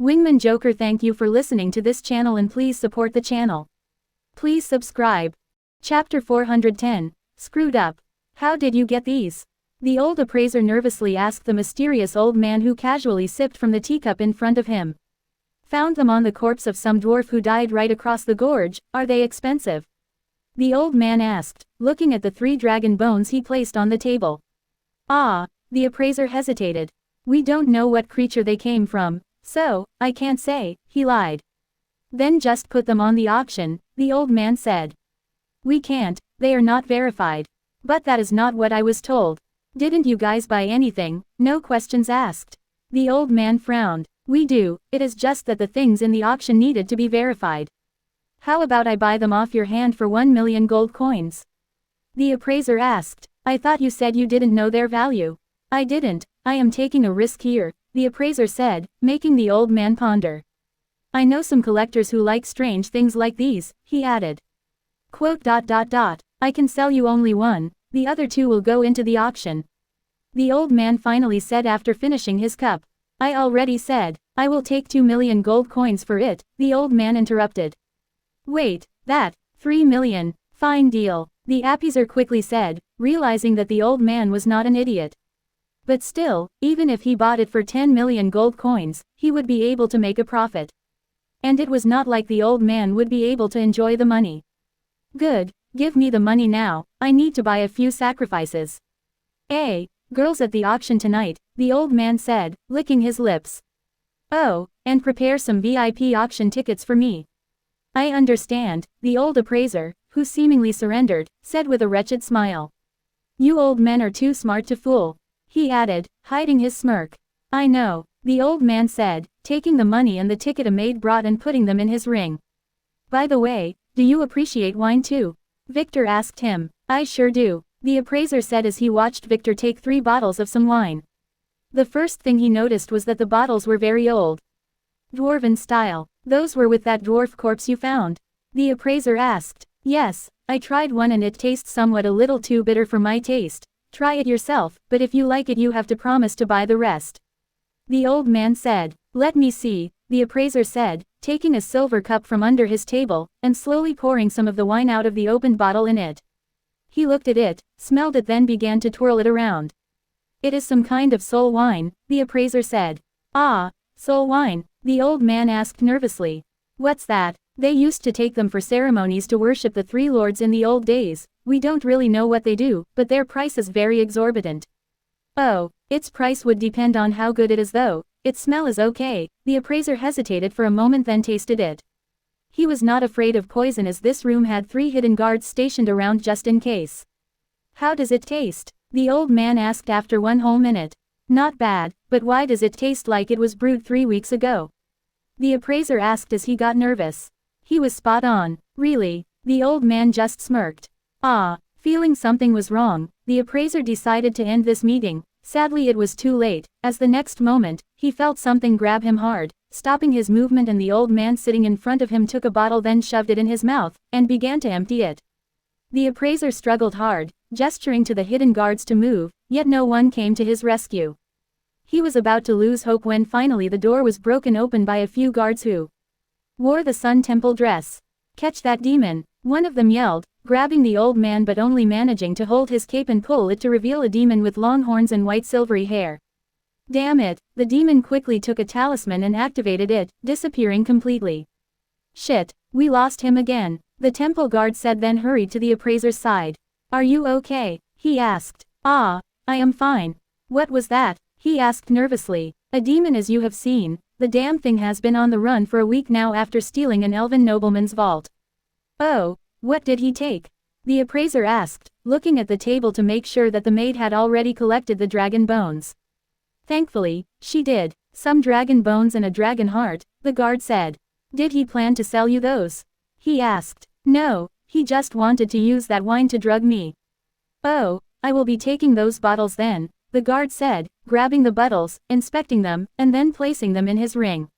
Wingman Joker, thank you for listening to this channel and please support the channel. Please subscribe. Chapter 410, Screwed Up. How did you get these? The old appraiser nervously asked the mysterious old man who casually sipped from the teacup in front of him. Found them on the corpse of some dwarf who died right across the gorge. Are they expensive? The old man asked, looking at the 3 dragon bones he placed on the table. Ah, the appraiser hesitated. We don't know what creature they came from, so, I can't say, he lied. Then just put them on the auction, the old man said. We can't, they are not verified. But that is not what I was told. Didn't you guys buy anything? No questions asked. The old man frowned. We do, it is just that the things in the auction needed to be verified. How about I buy them off your hand for 1 million gold coins? The appraiser asked. I thought you said you didn't know their value. I didn't, I am taking a risk here, the appraiser said, making the old man ponder. I know some collectors who like strange things like these, he added. Quote. I can sell you only one, the other 2 will go into the auction. The old man finally said after finishing his cup. I already said, I will take 2 million gold coins for it, the old man interrupted. Wait, that, 3 million, fine deal, the appraiser quickly said, realizing that the old man was not an idiot. But still, even if he bought it for 10 million gold coins, he would be able to make a profit. And it was not like the old man would be able to enjoy the money. Good, give me the money now, I need to buy a few sacrifices. Girls at the auction tonight, the old man said, licking his lips. Oh, and prepare some VIP auction tickets for me. I understand, the old appraiser, who seemingly surrendered, said with a wretched smile. You old men are too smart to fool, he added, hiding his smirk. I know, the old man said, taking the money and the ticket a maid brought and putting them in his ring. By the way, do you appreciate wine too? Victor asked him. I sure do, the appraiser said as he watched Victor take 3 bottles of some wine. The first thing he noticed was that the bottles were very old. Dwarven style. Those were with that dwarf corpse you found? The appraiser asked. Yes, I tried one and it tastes somewhat a little too bitter for my taste. Try it yourself, but if you like it you have to promise to buy the rest. The old man said. Let me see, the appraiser said, taking a silver cup from under his table, and slowly pouring some of the wine out of the opened bottle in it. He looked at it, smelled it, then began to twirl it around. It is some kind of soul wine, the appraiser said. Ah, soul wine, the old man asked nervously. What's that? They used to take them for ceremonies to worship the 3 lords in the old days. We don't really know what they do, but their price is very exorbitant. Oh, its price would depend on how good it is though. Its smell is okay, the appraiser hesitated for a moment then tasted it. He was not afraid of poison as this room had 3 hidden guards stationed around just in case. How does it taste? The old man asked after 1 whole minute. Not bad, but why does it taste like it was brewed 3 weeks ago? The appraiser asked as he got nervous. He was spot on, really, the old man just smirked. Ah, feeling something was wrong, the appraiser decided to end this meeting. Sadly it was too late, as the next moment, he felt something grab him hard, stopping his movement, and the old man sitting in front of him took a bottle, then shoved it in his mouth, and began to empty it. The appraiser struggled hard, gesturing to the hidden guards to move, yet no one came to his rescue. He was about to lose hope when finally the door was broken open by a few guards who wore the Sun Temple dress. Catch that demon, one of them yelled, grabbing the old man but only managing to hold his cape and pull it to reveal a demon with long horns and white silvery hair. Damn it, the demon quickly took a talisman and activated it, disappearing completely. Shit, we lost him again, the temple guard said, then hurried to the appraiser's side. Are you okay? He asked. Ah, I am fine. What was that? He asked nervously. A demon, as you have seen. The damn thing has been on the run for a week now after stealing an elven nobleman's vault. Oh, what did he take? The appraiser asked, looking at the table to make sure that the maid had already collected the dragon bones. Thankfully, she did. Some dragon bones and a dragon heart, the guard said. Did he plan to sell you those? He asked. No, he just wanted to use that wine to drug me. Oh, I will be taking those bottles then, the guard said, grabbing the bottles, inspecting them, and then placing them in his ring.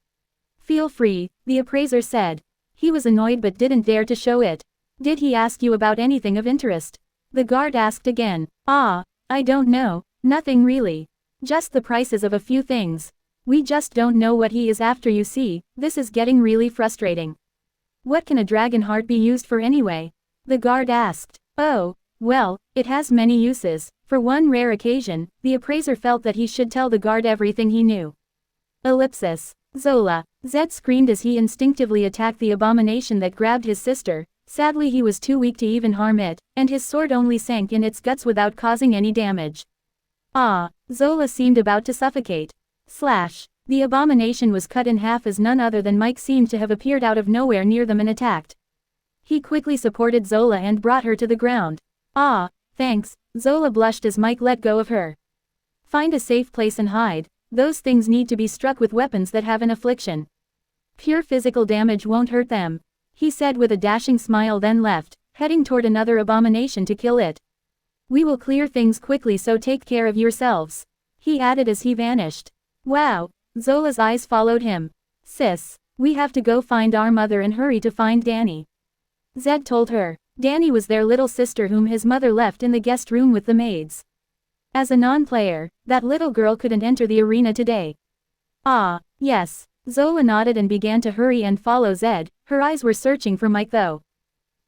Feel free, the appraiser said. He was annoyed but didn't dare to show it. Did he ask you about anything of interest? The guard asked again. Ah, I don't know, nothing really. Just the prices of a few things. We just don't know what he is after, you see. This is getting really frustrating. What can a dragon heart be used for anyway? The guard asked. Oh, well, it has many uses. For one rare occasion, the appraiser felt that he should tell the guard everything he knew. Ellipsis. Zola. Zed screamed as he instinctively attacked the abomination that grabbed his sister. Sadly, he was too weak to even harm it, and his sword only sank in its guts without causing any damage. Ah! Zola seemed about to suffocate. Slash. The abomination was cut in half as none other than Mike seemed to have appeared out of nowhere near them and attacked. He quickly supported Zola and brought her to the ground. Ah, thanks. Zola blushed as Mike let go of her. Find a safe place and hide. Those things need to be struck with weapons that have an affliction. Pure physical damage won't hurt them, he said with a dashing smile, then left, heading toward another abomination to kill it. We will clear things quickly, so take care of yourselves, he added as he vanished. Wow. Zola's eyes followed him. Sis, we have to go find our mother and hurry to find Danny. Zed told her. Danny was their little sister whom his mother left in the guest room with the maids. As a non-player, that little girl couldn't enter the arena today. Ah, yes. Zola nodded and began to hurry and follow Zed. Her eyes were searching for Mike though.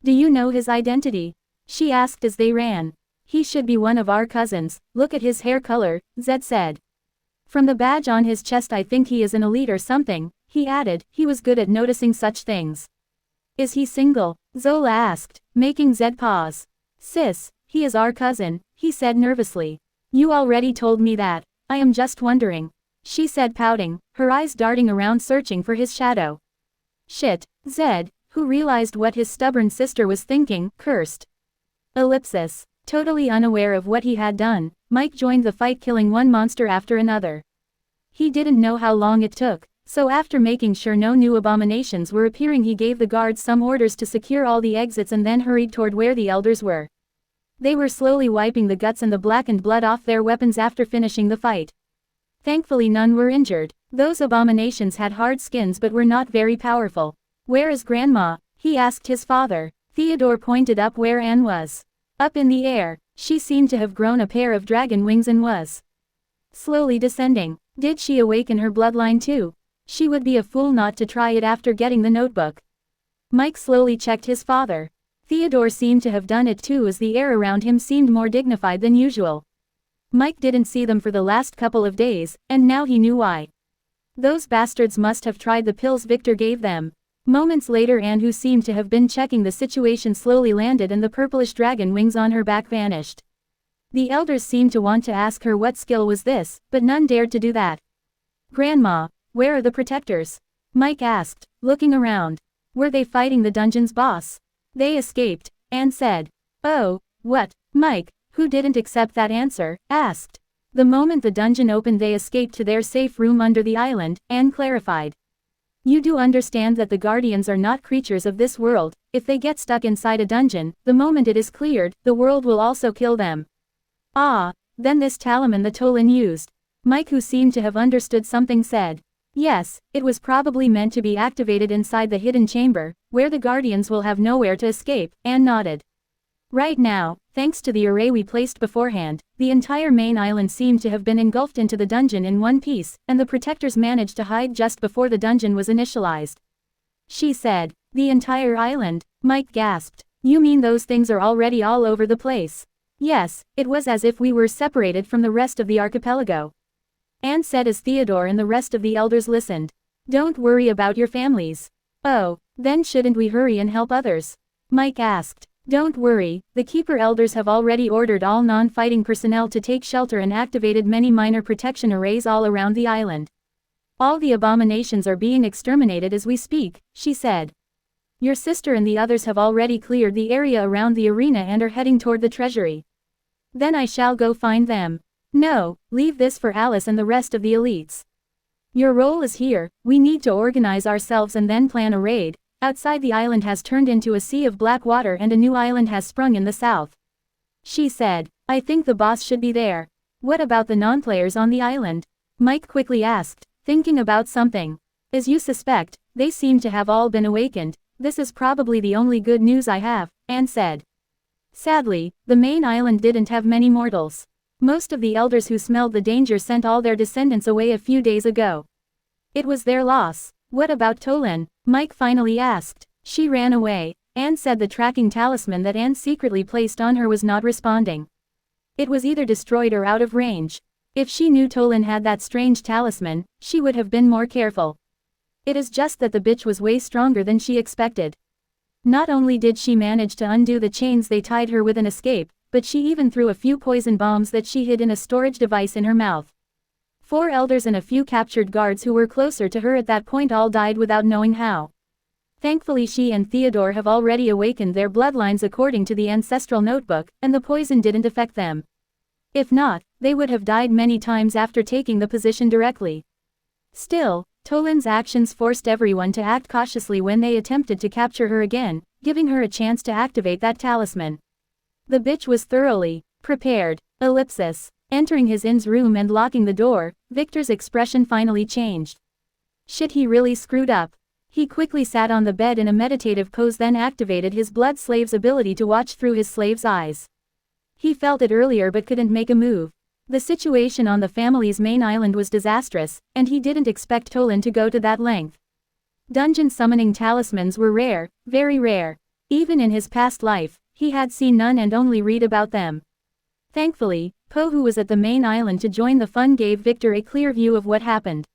Do you know his identity? She asked as they ran. He should be one of our cousins, look at his hair color, Zed said. From the badge on his chest I think he is an elite or something, he added. He was good at noticing such things. Is he single? Zola asked, making Zed pause. Sis, he is our cousin, he said nervously. You already told me that. I am just wondering, she said pouting, her eyes darting around searching for his shadow. Shit, Zed, who realized what his stubborn sister was thinking, cursed. Ellipsis. Totally unaware of what he had done, Mike joined the fight, killing one monster after another. He didn't know how long it took, so after making sure no new abominations were appearing, he gave the guards some orders to secure all the exits and then hurried toward where the elders were. They were slowly wiping the guts and the blackened blood off their weapons after finishing the fight. Thankfully none were injured. Those abominations had hard skins but were not very powerful. Where is Grandma? He asked his father. Theodore pointed up where Anne was. Up in the air. She seemed to have grown a pair of dragon wings and was slowly descending. Did she awaken her bloodline too? She would be a fool not to try it after getting the notebook. Mike slowly checked his father. Theodore seemed to have done it too, as the air around him seemed more dignified than usual. Mike didn't see them for the last couple of days, and now he knew why. Those bastards must have tried the pills Victor gave them. Moments later, Anne, who seemed to have been checking the situation, slowly landed and the purplish dragon wings on her back vanished. The elders seemed to want to ask her what skill was this, but none dared to do that. Grandma, where are the protectors? Mike asked, looking around. Were they fighting the dungeon's boss? They escaped, Anne said. Oh, what? Mike, who didn't accept that answer, asked. The moment the dungeon opened, they escaped to their safe room under the island, Anne clarified. You do understand that the guardians are not creatures of this world. If they get stuck inside a dungeon, the moment it is cleared, the world will also kill them. Ah, then this talisman the Tolan used. Mike, who seemed to have understood something, said. Yes, it was probably meant to be activated inside the hidden chamber, where the guardians will have nowhere to escape, Anne nodded. Right now, thanks to the array we placed beforehand, the entire main island seemed to have been engulfed into the dungeon in one piece, and the protectors managed to hide just before the dungeon was initialized. She said. The entire island? Mike gasped. You mean those things are already all over the place? Yes, it was as if we were separated from the rest of the archipelago. Anne said as Theodore and the rest of the elders listened. Don't worry about your families. Oh, then shouldn't we hurry and help others? Mike asked. Don't worry, the Keeper elders have already ordered all non-fighting personnel to take shelter and activated many minor protection arrays all around the island. All the abominations are being exterminated as we speak, she said. Your sister and the others have already cleared the area around the arena and are heading toward the treasury. Then I shall go find them. No, leave this for Alice and the rest of the elites. Your role is here. We need to organize ourselves and then plan a raid. Outside, the island has turned into a sea of black water and a new island has sprung in the south. She said. I think the boss should be there. What about the non-players on the island? Mike quickly asked, thinking about something. As you suspect, they seem to have all been awakened. This is probably the only good news I have, Anne said. Sadly, the main island didn't have many mortals. Most of the elders who smelled the danger sent all their descendants away a few days ago. It was their loss. What about Tolan? Mike finally asked. She ran away. Anne said the tracking talisman that Anne secretly placed on her was not responding. It was either destroyed or out of range. If she knew Tolan had that strange talisman, she would have been more careful. It is just that the bitch was way stronger than she expected. Not only did she manage to undo the chains they tied her with and escape, but she even threw a few poison bombs that she hid in a storage device in her mouth. 4 elders and a few captured guards who were closer to her at that point all died without knowing how. Thankfully she and Theodore have already awakened their bloodlines according to the ancestral notebook, and the poison didn't affect them. If not, they would have died many times after taking the position directly. Still, Tolan's actions forced everyone to act cautiously when they attempted to capture her again, giving her a chance to activate that talisman. The bitch was thoroughly prepared. Ellipsis. Entering his inn's room and locking the door, Victor's expression finally changed. Shit, he really screwed up. He quickly sat on the bed in a meditative pose, then activated his blood slave's ability to watch through his slave's eyes. He felt it earlier but couldn't make a move. The situation on the family's main island was disastrous, and he didn't expect Tolan to go to that length. Dungeon summoning talismans were rare, very rare. Even in his past life, he had seen none and only read about them. Thankfully, Poe, who was at the main island to join the fun, gave Victor a clear view of what happened.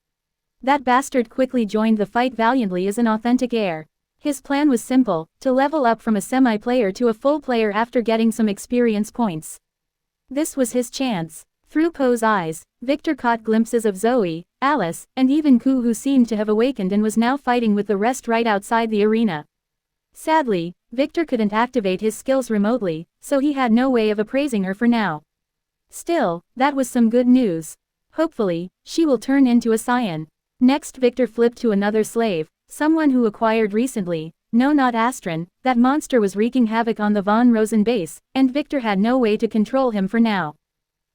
That bastard quickly joined the fight valiantly as an authentic heir. His plan was simple, to level up from a semi-player to a full player after getting some experience points. This was his chance. Through Poe's eyes, Victor caught glimpses of Zoe, Alice, and even Ku, who seemed to have awakened and was now fighting with the rest right outside the arena. Sadly, Victor couldn't activate his skills remotely, so he had no way of appraising her for now. Still, that was some good news. Hopefully, she will turn into a scion. Next, Victor flipped to another slave, someone who acquired recently. No, not Astron. That monster was wreaking havoc on the Von Rosen base, and Victor had no way to control him for now.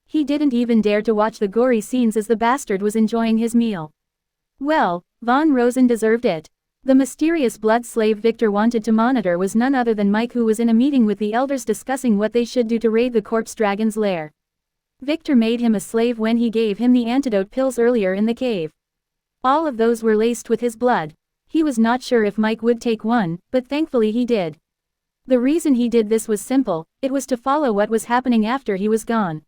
He didn't even dare to watch the gory scenes as the bastard was enjoying his meal. Well, Von Rosen deserved it. The mysterious blood slave Victor wanted to monitor was none other than Mike, who was in a meeting with the elders discussing what they should do to raid the corpse dragon's lair. Victor made him a slave when he gave him the antidote pills earlier in the cave. All of those were laced with his blood. He was not sure if Mike would take one, but thankfully he did. The reason he did this was simple, it was to follow what was happening after he was gone.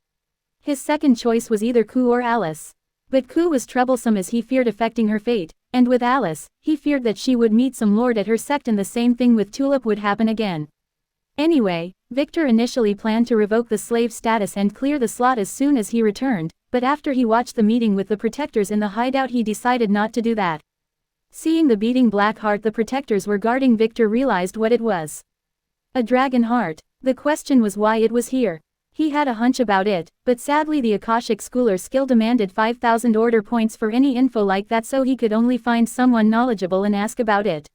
His second choice was either Ku or Alice. But Ku was troublesome as he feared affecting her fate, and with Alice, he feared that she would meet some lord at her sect and the same thing with Tulip would happen again. Anyway, Victor initially planned to revoke the slave status and clear the slot as soon as he returned, but after he watched the meeting with the protectors in the hideout he decided not to do that. Seeing the beating black heart the protectors were guarding, Victor realized what it was. A dragon heart. The question was why it was here. He had a hunch about it, but sadly the Akashic schooler skill demanded 5,000 order points for any info like that, so he could only find someone knowledgeable and ask about it.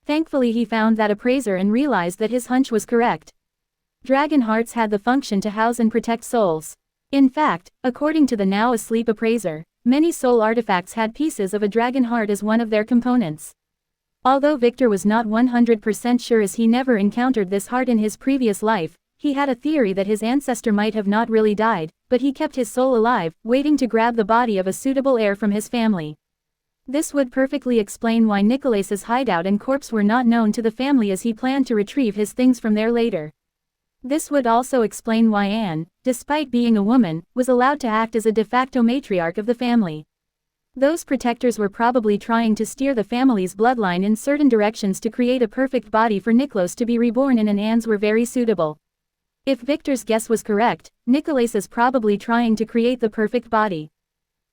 Thankfully he found that appraiser and realized that his hunch was correct. Dragon hearts had the function to house and protect souls. In fact, according to the now asleep appraiser, many soul artifacts had pieces of a dragon heart as one of their components. Although Victor was not 100% sure as he never encountered this heart in his previous life, he had a theory that his ancestor might have not really died, but he kept his soul alive, waiting to grab the body of a suitable heir from his family. This would perfectly explain why Nicholas's hideout and corpse were not known to the family, as he planned to retrieve his things from there later. This would also explain why Anne, despite being a woman, was allowed to act as a de facto matriarch of the family. Those protectors were probably trying to steer the family's bloodline in certain directions to create a perfect body for Nicholas to be reborn in, and Anne's were very suitable. If Victor's guess was correct, Nicholas is probably trying to create the perfect body.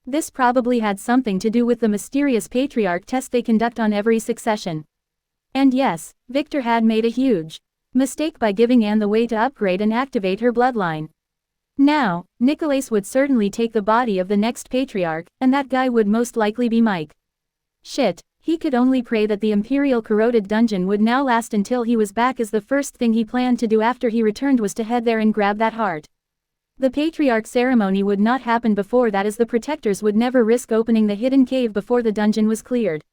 This probably had something to do with the mysterious patriarch test they conduct on every succession. And yes, Victor had made a huge mistake by giving Anne the way to upgrade and activate her bloodline. Now, Nicholas would certainly take the body of the next patriarch, and that guy would most likely be Mike. Shit, he could only pray that the Imperial corroded dungeon would now last until he was back, as the first thing he planned to do after he returned was to head there and grab that heart. The patriarch ceremony would not happen before that, as the protectors would never risk opening the hidden cave before the dungeon was cleared.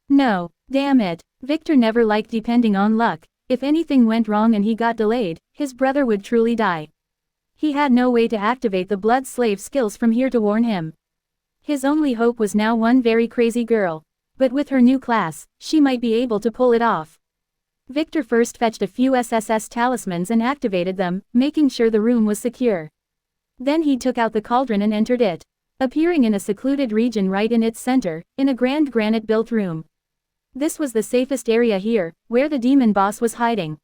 No, damn it, Victor never liked depending on luck. If anything went wrong and he got delayed, his brother would truly die. He had no way to activate the blood slave skills from here to warn him. His only hope was now one very crazy girl. But with her new class, she might be able to pull it off. Victor first fetched a few SSS talismans and activated them, making sure the room was secure. Then he took out the cauldron and entered it, appearing in a secluded region right in its center, in a grand granite-built room. This was the safest area here, where the demon boss was hiding.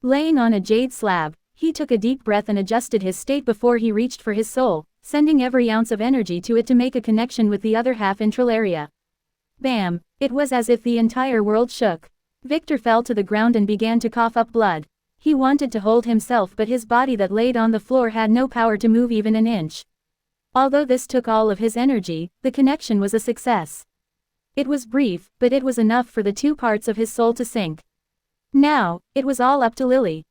Laying on a jade slab, he took a deep breath and adjusted his state before he reached for his soul, sending every ounce of energy to it to make a connection with the other half Intralaria. Bam! It was as if the entire world shook. Victor fell to the ground and began to cough up blood. He wanted to hold himself, but his body that laid on the floor had no power to move even an inch. Although this took all of his energy, the connection was a success. It was brief, but it was enough for the two parts of his soul to sync. Now, it was all up to Lily.